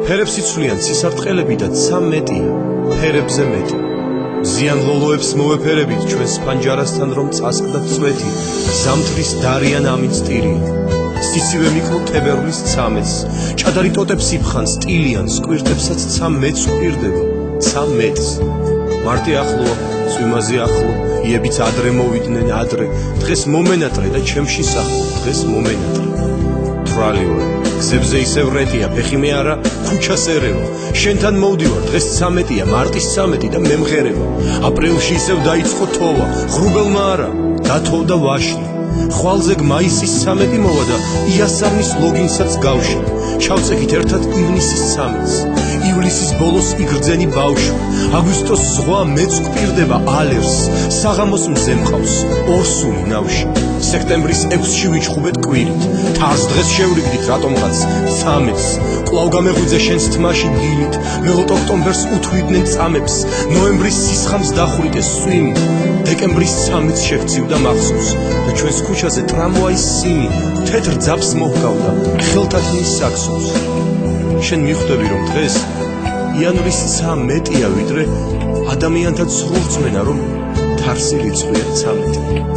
ფერებს იცვლიან სისარტყელები და ცა მეტია ფერებზე მეტი ზიან ლოლოებს მოვეფერებით ჩვენს პანჯარასთან რომ წასკდა წვეთი ზამთრის დარიან ამით სტირია სიცივე მიკრო თებერვლის ცამეს ჭადარი ტოტებს იფხან სტილიან სკვირტებსაც ცა მეც ვკვირდება ცა მეც მარტი ახლოა წვიმაზე ახლო იებიც ადრე მოვიდნენ ადრე დღეს მომენატრე და ჩემში სახლ დღეს მომენატრე თრალი ვარ გზებზე ისევ რეტია ფეხი მე არა ქუჩას ერევა შენთან მოვდივარ დღეს 13-ია მარტის 13 და მე მღერება აპრილში ისევ დაიწყო თოვა ღრუბელმა არა დათოვდა ვაშლი ხვალზე მაისის 13 მოვა და იასამნის ლოგინსაც გავში ჩავწექით ერთად ივნისის 13-ს ივლისის ბოლოს იგრძენი ბავშვი აგვისტოს ზღვა მეც გვპირდება ალერს საღამოს მზე მყავს ორსული ნავში სექტემბრის 6-ში ვიჩხუბეთ კვირით თარს დღეს შევრიგდით რატომღაც 13-ს კვლავ გამეღვიძე შენს თმაში დილით მელოთ ოქტომბერს უთვლიდნენ წამებს ნოემბრის სისხამს დახვრიტეს სვიმი დეკემბრის 13-ს შევცივდა მახსოვს და ჩვენს ქუჩაზე ტრამვაის სინი თეთრ ძაბს მოჰგავდა ხელთათმის საქსოს შენ მიხვდები რომ დღეს იანვრის ცა მეტია ვიდრე ადამიანთა სრულწმენა რომ თარსი რიცხვია 13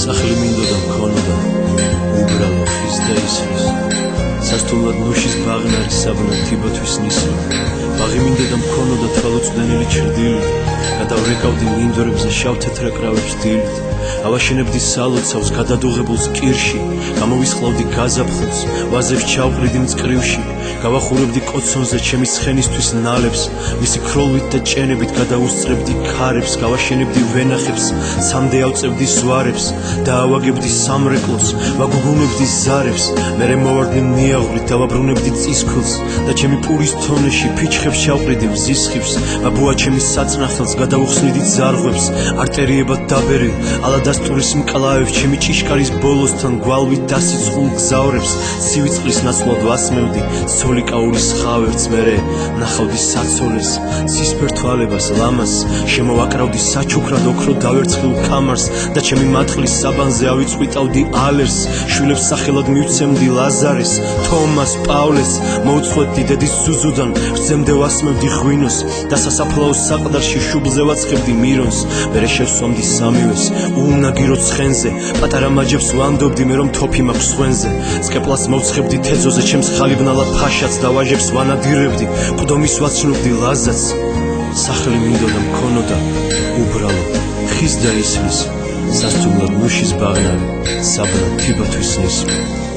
სახლი მინდოდა მქონოდა უბრალო ხის და ისრის სასტუმროდ ნუშის ბაღნარი საბნად თიბოთვის ნისლი ბაღი მინდოდა მქონოდა თვალუწვდენელი ჩრდილით გადავრეკავდი მინდორებზე შავ თეთრ აკრავებს დილით ავაშენებდი სალოცავს გადადუღებულს კირში გამოვისხლავდი გაზაფხულს ვაზებს ჩავყრიდი მწკრივში გავახურებდი კოცონზე ჩემი ცხენისთვის ნალებს მისი ქროლვით და ჭენებით გადაუსწრებდი ქარებს გავაშენებდი ვენახებს სამდე ავწევდი ზვარებს დაავაგებდი სამრეკლოს ვაგუგუნებდი ზარებს მერე მოვარდი მიაღვრით დავაბრუნებდი წისქვილს და ჩემი პურის თონეში ფიჩხებს ჩავყრიდი მზისხიფს აბუა ჩემი საწნახელს გადავუხსნიდი ზარღვებს არტერიებად დაბერილ ალადასტურის მკლავებს ჩემი ჭიშკარის ბოლოსთან გვალვით დასიწყულ გზავრებს სივიწყლის ნაცვლად ვასმევდი სოლიკაურის ხავერც მერე ნახავდი საცოლეს ცისფერ თვალებას ლამას შემოვაკრავდი საჩუქრად ოქრო დავერცხილ კამარს და ჩემი მატყლის საბანზე ავიწყვიტავდი ალერს შვილებს სახელად მივცემდი ლაზარეს თომას პავლეს მოვწყვეტდი დედის ზუზუდან რძემდე ვასმევდი ღვინოს და სასაფლაოს საყდარში შუბლზე ვაცხებდი მირონს მერე შევსვამდი სამივეს უუნაგირო ცხენზე პატარა მაჯებს ვანდობდი მე რომ თოფი მაქვს ხვენზე სკეპლას მოვცხებდი თეზოზე ჩემს ხალიბნალა ფაშაც და ვაჟებს ვანადირებდი ყდომის ვაცნობდი ლაზაც სახლი მინდოდა მქონოდა უბრალო ხის და ისრის სასტუმროდ ნუშის ბაღნარი საბნად თიბოთვის ნისლი